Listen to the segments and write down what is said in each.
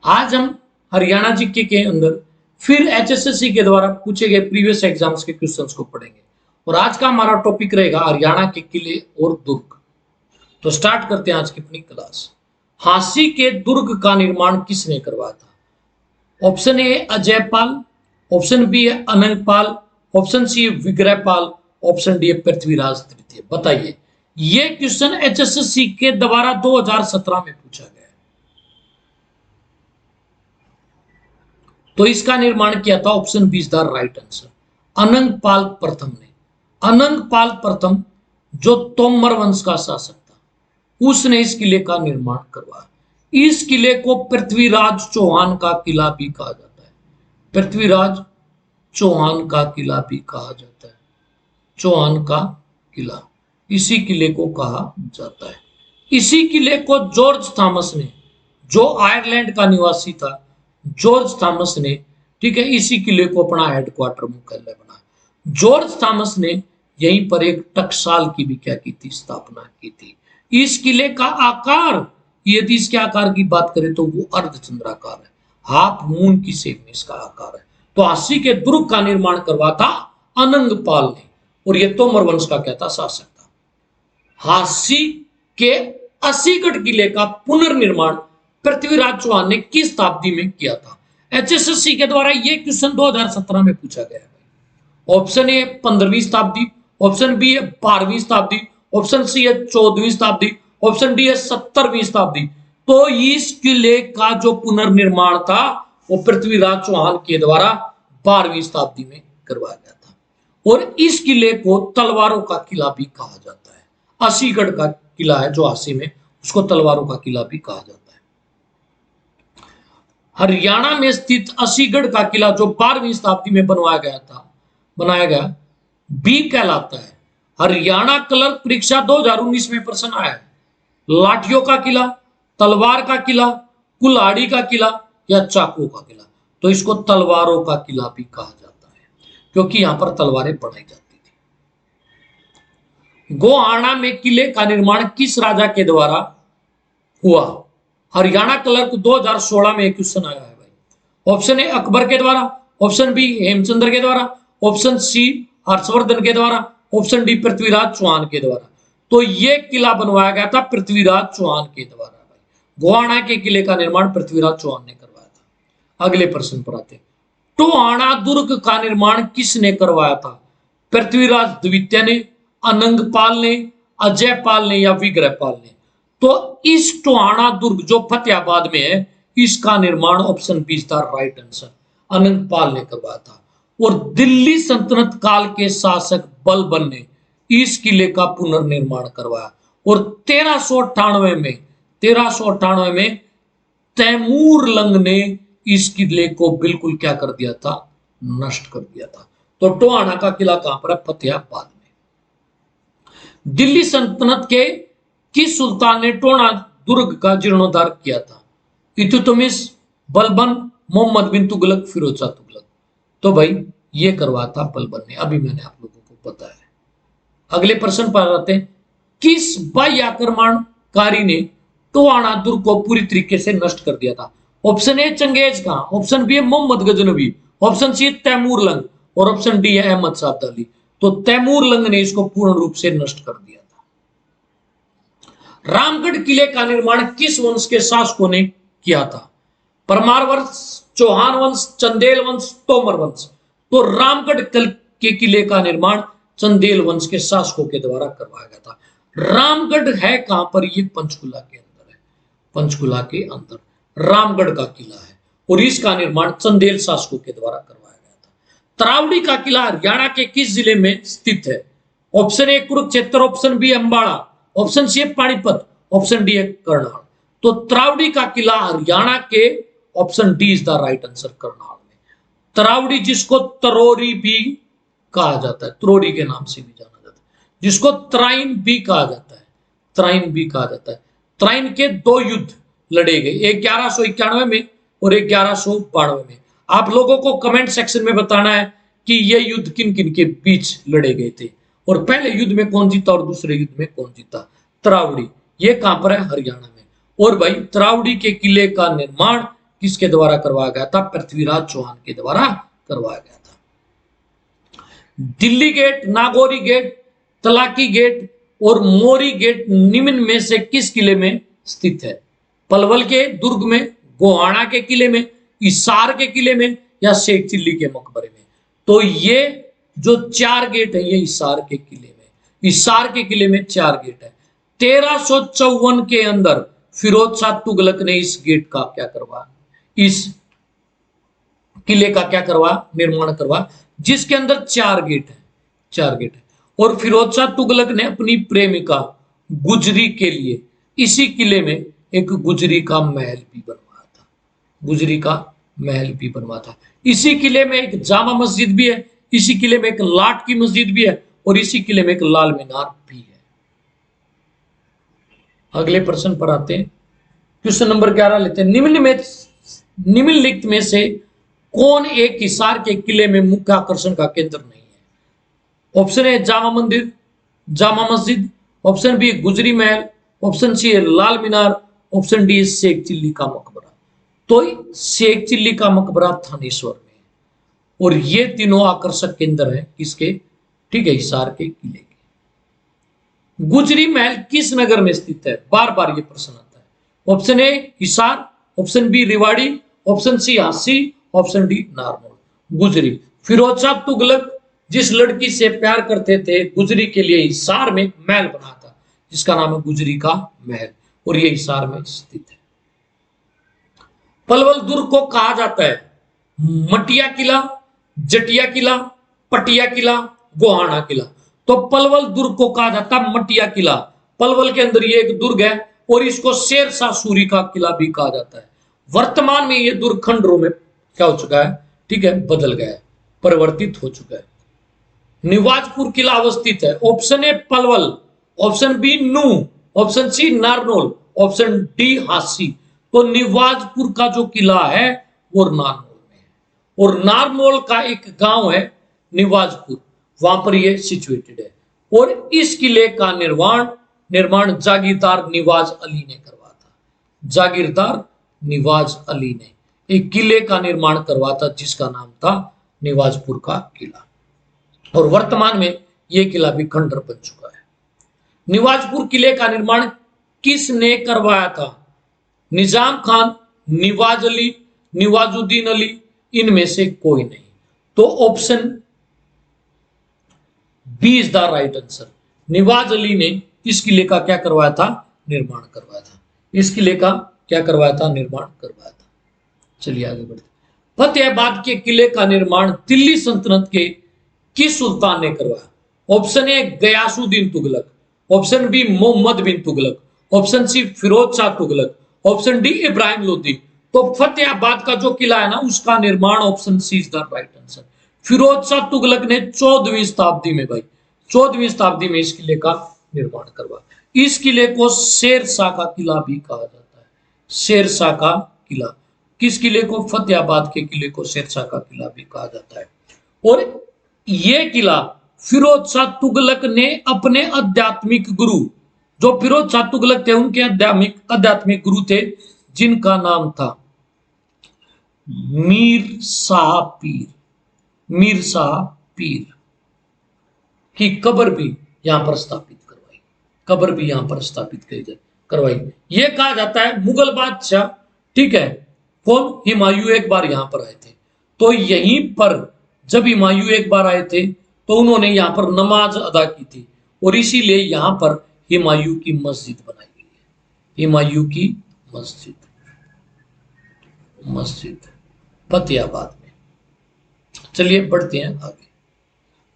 आज हम हरियाणा जीके के अंदर फिर एचएसएससी के द्वारा पूछे गए प्रीवियस एग्जाम्स के क्वेश्चंस को पढ़ेंगे और आज का हमारा टॉपिक रहेगा हरियाणा के किले और दुर्ग। तो स्टार्ट करते हैं आज की अपनी क्लास। झांसी के दुर्ग का निर्माण किसने करवाया था? Option A Ajaypal, option B है अनंगपाल, ऑप्शन सी है विग्रहपाल, ऑप्शन डी है पृथ्वीराज तृतीय। बताइए, ये क्वेश्चन एचएसएससी के द्वारा 2017 में पूछा गया है। तो इसका निर्माण किया था, option B is the right answer, Anangpal प्रथम ने। अनंगपाल प्रथम जो तोमर वंश का शासक था, उसने इस किले का निर्माण करवाया। इस किले को पृथ्वीराज चौहान का किला भी कहा जाता है। पृथ्वीराज चौहान का किला भी कहा जाता है। चौहान का किला, इसी किले को कहा जाता है। इसी किले को जॉर्ज थॉमस ने, जो आयरलैंड का निवासी था, जॉर्ज थॉमस ने, ठीक है, इसी किले को अपना हेडक्वार्टर मुख्यालय बनाया। जॉर्ज थॉमस ने यहीं पर एक टकसाल की भी क्या की थी, स्थापना की थी। इस किले का आकार, यदि इसके आकार की बात करें तो वो अर्धचंद्राकार है, हाफ मून की शेप में इसका आकार है। तो झांसी के दुर्ग का निर्माण करवा था अनंगपाल ने, और ये तोमर वंश का क्या था, शासक था। झांसी के असीगढ़ किले का पुनर्निर्माण पृथ्वीराज चौहान ने किस शताब्दी में किया था? एचएसएससी के द्वारा यह क्वेश्चन 2017 में पूछा गया है। ऑप्शन ए 15वीं शताब्दी, ऑप्शन बी है 12वीं शताब्दी, ऑप्शन सी है 14वीं शताब्दी, ऑप्शन डी है 17वीं शताब्दी। तो इस किले का जो पुनर्निर्माण था वो पृथ्वीराज चौहान के द्वारा 12वीं शताब्दी में करवाया गया था। और इस किले को तलवारों का किला भी कहा जाता है। असीगढ़ का किला है जो झांसी में, उसको तलवारों का किला भी कहा जाता है। हरियाणा में स्थित असीगढ़ का किला जो 12वीं शताब्दी में बनाया गया बी कहलाता है। हरियाणा क्लर्क परीक्षा 2019 में प्रश्न आया है, लाठियों का किला, तलवार का किला, कुल्हाड़ी का किला या चाकू का किला? तो इसको तलवारों का किला भी कहा जाता है, क्योंकि यहां पर तलवारें बनाई जाती थी। गोहाना में किले का निर्माण किस राजा के द्वारा हुआ? हरियाणा क्लर्क 2016 में एक क्वेश्चन आया है भाई। ऑप्शन ए अकबर के द्वारा, ऑप्शन बी हेमचंद्र के द्वारा, ऑप्शन सी हर्षवर्धन के द्वारा, ऑप्शन डी पृथ्वीराज चौहान के द्वारा। तो ये किला बनवाया गया था पृथ्वीराज चौहान के द्वारा भाई। गोहाना के किले का निर्माण पृथ्वीराज चौहान ने करवाया था। अगले प्रश्न पर आते। टोहाना दुर्ग का निर्माण किसने करवाया था? पृथ्वीराज द्वितीय ने, अनंगपाल ने, अजयपाल ने या विग्रहपाल ने? तो इस टोहाना दुर्ग जो फतेहाबाद में है, इसका निर्माण option B is the right answer, Anangpal ने करवाया था। और दिल्ली सल्तनत काल के शासक बलबन ने इस किले का पुनर्निर्माण करवाया। और 1398 में तैमूर लंग ने इस किले को बिल्कुल क्या कर दिया था, नष्ट कर दिया था। तो टोहाना का किला कहां पर है? फतेहाबाद में। दिल्ली सल्तनत के किस सुल्तान ने टोहाना दुर्ग का जीर्णोद्धार किया था? इल्तुतमिश, बलबन, मोहम्मद बिन तुगलक, फिरोज शाह तुगलक? तो भाई ये करवा था बलबन ने, अभी मैंने आप लोगों को बताया है। अगले प्रश्न पर आते हैं। किस बाह्य आक्रमणकारी ने टोहाना दुर्ग को पूरी तरीके से नष्ट कर दिया था? Option A Changez Khan, option B है मोहम्मद गजनवी, ऑप्शन सी तैमूर लंग और ऑप्शन डी है अहमद शाह अब्दाली। तो तैमूर लंग ने इसको पूर्ण रूप से नष्ट कर दिया था। रामगढ़ किले का निर्माण किस वंश के शासकों ने किया था? परमार वंश, चौहान वंश, चंदेल वंश, तोमर वंश? तो रामगढ़ के किले का निर्माण चंदेल वंश के शासकों के द्वारा करवाया गया था। रामगढ़ है कहां पर? ये पंचकुला के अंदर है। पंचकुला के अंदर रामगढ़ का किला है और इसका निर्माण चंदेल शासकों के द्वारा करवाया गया था। तरावड़ी का किला हरियाणा के किस जिले में स्थित है? Option A Kurukshetra, option B Ambala, option C Panipat, option D है करनाल। तो तरावड़ी का किला हरियाणा के, option D is the right answer, Karnal में। तरावड़ी जिसको तरोरी भी कहा जाता है, तरोरी के नाम से भी जाना जाता है, जिसको त्राइन भी कहा जाता है, त्राइन भी कहा जाता है। त्राइन के 2 युद्ध लड़े गए, एक 1191 में और एक 1192 में। आप लोगों को कमेंट सेक्शन में बताना है कि ये युद्ध किन किन के बीच लड़े गए थे और पहले युद्ध में कौन जीता और दूसरे युद्ध में कौन जीता। तरावड़ी ये कहां पर है? हरियाणा में। और भाई तरावड़ी के किले का निर्माण किसके द्वारा करवाया गया था? पृथ्वीराज चौहान के द्वारा करवाया गया था। Delhi gate, Nagauri gate, Talaki gate और मोरी गेट निम्न में से किस किले में स्थित है? पलवल के दुर्ग में, गोहाना के किले में, हिसार के किले में या शेख चिल्ली के मकबरे में? तो ये जो 4 गेट है ये हिसार के किले में, हिसार के किले में 4 गेट है। 1354 के अंदर फिरोज शाह तुगलक ने इस गेट का क्या करवा, इस किले का क्या करवा, निर्माण करवा, जिसके अंदर 4 गेट है, 4 गेट है। और फिरोज शाह तुगलक ने अपनी प्रेमिका गुजरी के लिए इसी किले में एक गुजरी का महल भी बनवाया था, गुजरी का महल भी बनवाया था। इसी किले में एक जामा मस्जिद भी है, इसी किले में एक लाट की मस्जिद भी है और इसी किले में एक लाल मीनार भी है। अगले प्रश्न पर आते हैं, क्वेश्चन नंबर 11 लेते हैं। निम्नलिखित में से कौन एक हिसार के किले में मुख्य आकर्षण का केंद्र नहीं है? ऑप्शन ए जामा मंदिर, जामा मस्जिद, ऑप्शन बी गुजरी महल, ऑप्शन सी है लाल मीनार, ऑप्शन डी शेख चिल्ली का मकबरा। तो शेख चिल्ली का मकबरा थानेश्वर में है और ये तीनों आकर्षक केंद्र है किसके? ठीक है, हिसार के किले के। गुजरी महल किस नगर में स्थित है? बार बार ये प्रश्न आता है। Option A Hisar, option B Rewari, option C Jhansi, option D Narnaul. गुजरी, फिरोज शाह तुगलक जिस लड़की से प्यार करते थे गुजरी के लिए हिसार में महल बना था जिसका नाम है गुजरी का महल और ये हिसार में स्थित है। पलवल दुर्ग को कहा जाता है मटिया किला, जटिया किला, पटिया किला, गोहाना किला। तो पलवल दुर्ग को कहा जाता है मटिया किला। पलवल के अंदर ये एक दुर्ग है और इसको शेर शाह सूरी का किला भी कहा जाता है। वर्तमान में ये दुर्ग खंडरों में क्या हो चुका है? ठीक है, बदल गया है, परिवर्तित हो चुका है। निवाजपुर किला अवस्थित है। Option A Palwal, option B Nuh, option C Narnaul, option D Hansi. तो निवाजपुर का जो किला है वो नारनौल में है और नारनौल का एक गांव है निवाजपुर, वहां पर ये सिचुएटेड है। और इस किले का निर्माण जागीरदार निवाज अली ने करवाया था। जागीरदार निवाज अली ने एक किले का निर्माण करवाया था जिसका नाम था निवाजपुर का किला और वर्तमान में यह किला भी खंडर बन चुका है। निवाजपुर किले का निर्माण किसने करवाया था? निजाम खान, निवाज अली, निवाजुद्दीन अली, इनमें से कोई नहीं। तो option B is the right answer. Niwaz Ali ने इस किले का क्या करवाया था? निर्माण करवाया था। इस किले का क्या करवाया था? निर्माण करवाया था। चलिए आगे बढ़ते। फतेहाबाद के किले का निर्माण दिल्ली सल्तनत के किस सुल्तान ने करवाया? Option A Ghiyasuddin Tughlaq, option B Mohammad bin Tughlaq, option C Firoz Shah Tughlaq, option D Ibrahim Lodi. तो फतेहाबाद का जो किला है ना उसका निर्माण option C is the right answer. Firoz Shah Tughlaq ने 14वीं शताब्दी में, भाई 14वीं शताब्दी में इस किले का निर्माण करवाया। इस किले को शेर शाह का किला भी कहा जाता है। शेर शाह का किला, किस किले को? फतेहाबाद के किले को शेर शाह का किला भी कहा जाता है। और यह किला फिरोज शाह तुगलक ने अपने आध्यात्मिक गुरु, जो फिरोज शाह तुगलक थे उनके आध्यात्मिक गुरु थे जिनका नाम था मीर शाह पीर, मीर शाह पीर की कब्र भी यहां पर स्थापित करवाई, कब्र भी यहां पर स्थापित करवाई। यह कहा जाता है मुगल बादशाह, ठीक है, कौन? हुमायूं एक बार यहां पर आए थे। तो यहीं पर जब हुमायूं एक बार आए थे तो उन्होंने यहां पर नमाज अदा की थी और इसीलिए यहां पर हुमायूं की मस्जिद बनाई गई है। हुमायूं की मस्जिद, मस्जिद फतेहाबाद में। चलिए बढ़ते हैं आगे।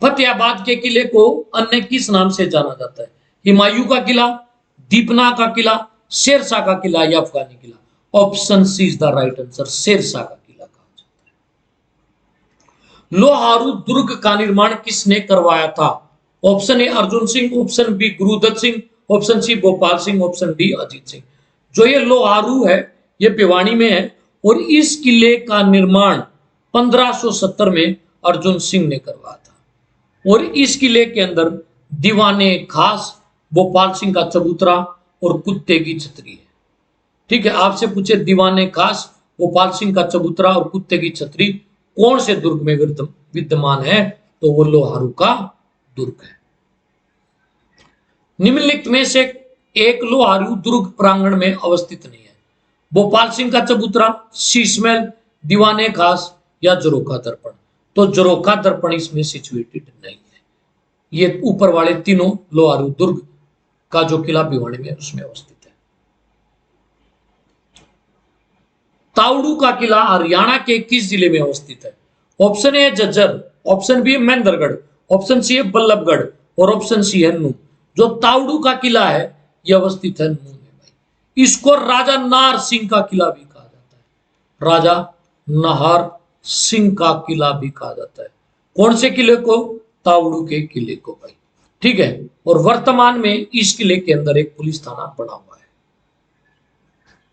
फतेहाबाद के किले को अन्य किस नाम से जाना जाता है? हुमायूं का किला, दीपना का किला, शेर शाह का किला या अफगानी किला? Option C is the right answer, Sher Shah का किला कहा जाता है। लोहारू दुर्ग का निर्माण किसने करवाया था? Option A Arjun Singh, option B Gurudutt Singh, option C Gopal Singh, option D Ajit Singh. जो ये लोहारू है ये भिवानी में है और इस किले का निर्माण 1570 में अर्जुन सिंह ने करवाया था और इस किले के अंदर दीवाने खास, गोपाल सिंह का चबूतरा और कुत्ते की छतरी है। ठीक है, आपसे पूछे दीवाने खास गोपाल सिंह का चबूतरा और कुत्ते की छतरी कौन से दुर्ग में विद्यमान है? तो वो लोहारू का दुर्ग है। निम्नलिखित में से एक लोहारू दुर्ग प्रांगण में अवस्थित नहीं है। भोपाल सिंह का चबूतरा, शीश महल, दीवाने खास या जरोखा दर्पण। तो जरोखा दर्पण इसमें सिचुएटेड नहीं है। ये ऊपर वाले तीनों लोहारू दुर्ग का जो किला भिवानी में उसमें अवस्थित है। तावड़ू का किला हरियाणा के किस जिले में अवस्थित है? Option A Jhajjar, option B Mahendragarh, option C है बल्लभगढ़ और ऑप्शन सी है नूंह। जो तावड़ू का किला है यह अवस्थित है नूंह में भाई। इसको राजा नाहर सिंह का किला भी कहा जाता है। राजा नाहर सिंह का किला भी कहा जाता है। कौन से किले को? तावड़ू के किले को भाई। ठीक है। और वर्तमान में इस किले के अंदर एक पुलिस थाना बना हुआ है।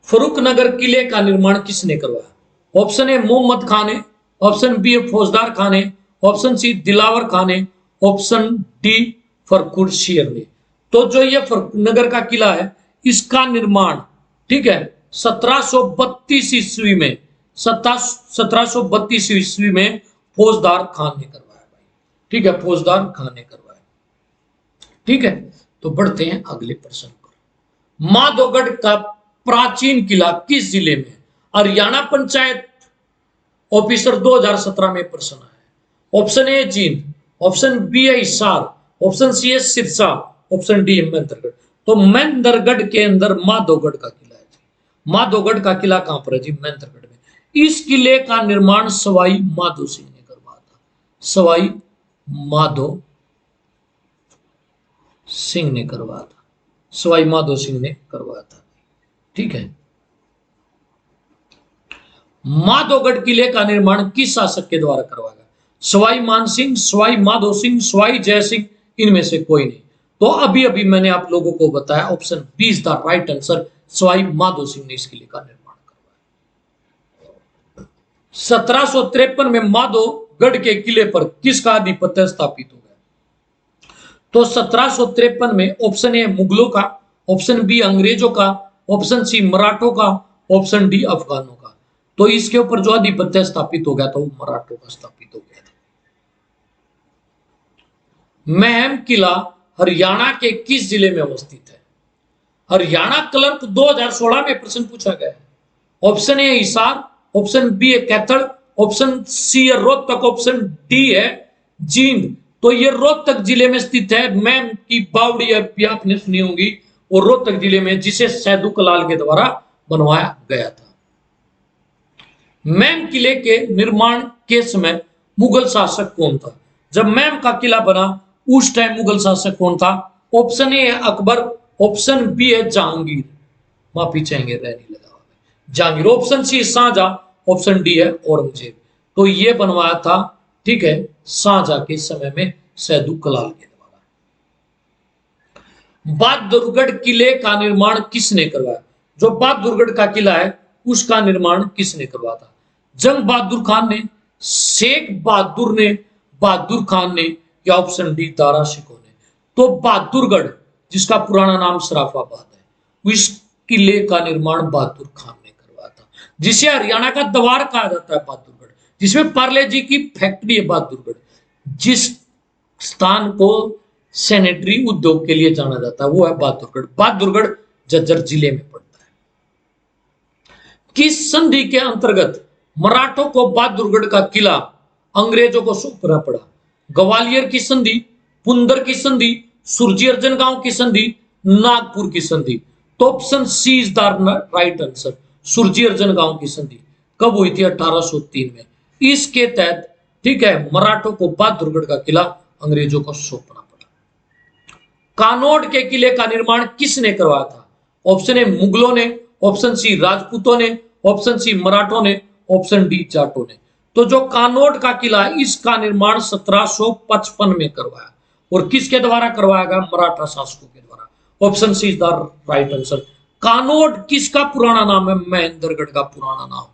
फरुखनगर किले का निर्माण किसने करवाया? ऑप्शन ए मोहम्मद खान है, ऑप्शन बी फौजदार खान है, ऑप्शन सी दिलावर खान है, ऑप्शन डी फरखुर शेर ने। तो जो ये फरुखनगर का किला है इसका निर्माण, ठीक है, 1732 ईस्वी में 1732 ईस्वी में फौजदार खान ने करवाया भाई। ठीक है, फौजदार खान ने करवाया। ठीक है, तो बढ़ते हैं अगले प्रश्न पर। माधोगढ़ का प्राचीन किला किस जिले में? हरियाणा पंचायत ऑफिसर 2017 में प्रश्न आया। Option A Jind, option B है हिसार, ऑप्शन सी है सिरसा, ऑप्शन डी है महेंद्रगढ़। तो महेंद्रगढ़ के अंदर माधोगढ़ का किला है। माधोगढ़ का किला कहां पर है जी? महेंद्रगढ़ में। इस किले का निर्माण सवाई माधो सिंह ने करवाया था। सवाई माधो सिंह ने करवाया था। सवाई माधो सिंह ने करवाया था। ठीक है। माधोगढ़ किले का निर्माण किस शासक के द्वारा करवाया गया? सवाई मान सिंह, सवाई माधो सिंह, सवाई जय सिंह, इनमें से कोई नहीं। तो अभी अभी मैंने आप लोगों को बताया option B is the right answer. Sawai Madho Singh ने इस किले का निर्माण करवाया। 1753 में माधोगढ़ के किले पर किसका आधिपत्य स्थापित हो गया? तो 1753 में ऑप्शन ए मुगलों का, ऑप्शन बी अंग्रेजों का, ऑप्शन सी मराठों का, ऑप्शन डी अफगानों का। तो इसके ऊपर जो आधिपत्य स्थापित हो गया था वो मराठों का स्थापित हो गया था। महम किला हरियाणा के किस जिले में अवस्थित है? हरियाणा क्लर्क 2016 में प्रश्न पूछा गया है। Option A Hisar, option B है कैथल, ऑप्शन सी है रोहतक, ऑप्शन डी है जींद। तो ये रोहतक जिले में स्थित है। मैम की बावड़ी अभी आपने सुनी होगी, और रोहतक जिले में, जिसे सैदू कलाल के द्वारा बनवाया गया था। मैम किले के निर्माण के समय मुगल शासक कौन था? जब मैम का किला बना उस टाइम मुगल शासक कौन था? ऑप्शन ए है अकबर, ऑप्शन बी है जहांगीर, माफी चाहेंगे रहने लगा Jahangir, option C Shahjahan, option D है औरंगजेब। तो ये बनवाया था, ठीक है, शाहजहां के समय में सैदू कलाल के द्वारा। बहादुरगढ़ किले का निर्माण किसने करवाया? जो बहादुरगढ़ का किला है उसका निर्माण किसने करवाया था? जंग बहादुर खान ने, शेख बहादुर ने, बहादुर खान ने, या ऑप्शन डी दारा शिकोह ने। तो बहादुरगढ़, जिसका पुराना नाम सराफाबाद है, इस किले का निर्माण बहादुर खान ने करवाया था, जिसे हरियाणा का द्वार कहा जाता है बहादुरगढ़, जिसमें पार्ले जी की फैक्ट्री है बहादुरगढ़, जिस स्थान को सैनिटरी उद्योग के लिए जाना जाता है वो है बहादुरगढ़। बहादुरगढ़ झज्जर जिले में पड़ता है। किस संधि के अंतर्गत मराठों को बहादुरगढ़ का किला अंग्रेजों को सौंपना पड़ा? ग्वालियर की संधि, पुंदर की संधि, सुरजी अर्जन गांव की संधि, नागपुर की संधि। तो option C is the right answer, Surji Arjan गांव की संधि। कब हुई थी? 1803 में। इसके तहत, ठीक है, मराठों को बहादुरगढ़ का किला अंग्रेजों को सौंपना पड़ा। कानोड के किले का निर्माण किसने करवाया था? ऑप्शन ए मुगलों ने, ऑप्शन सी राजपूतों ने, ऑप्शन सी मराठों ने, ऑप्शन डी जाटों ने। तो जो कानोड का किला है इसका निर्माण 1755 में करवाया, और किसके द्वारा करवाया गया? मराठा शासकों के द्वारा। Option C is the right answer. Kanod किसका पुराना नाम है? महेंद्रगढ़ का पुराना नाम,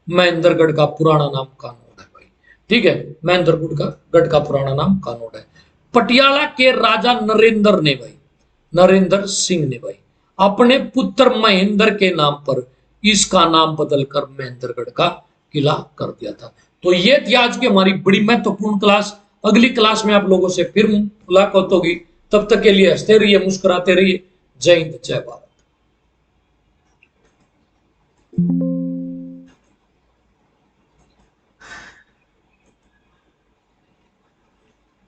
महेंद्रगढ़ का पुराना नाम कानोड है भाई। ठीक है, महेंद्रगढ़ का पुराना नाम कानोड है। पटियाला के राजा नरेंद्र ने भाई, नरेंद्र सिंह ने भाई, अपने पुत्र महेंद्र के नाम पर इसका नाम बदलकर महेंद्रगढ़ का किला कर दिया था। तो ये थी आज की हमारी बड़ी महत्वपूर्ण क्लास। अगली क्लास में आप लोगों से फिर मुलाकात होगी। तब तक के लिए हंसते रहिए, मुस्कुराते रहिए। जय हिंद, जय भारत।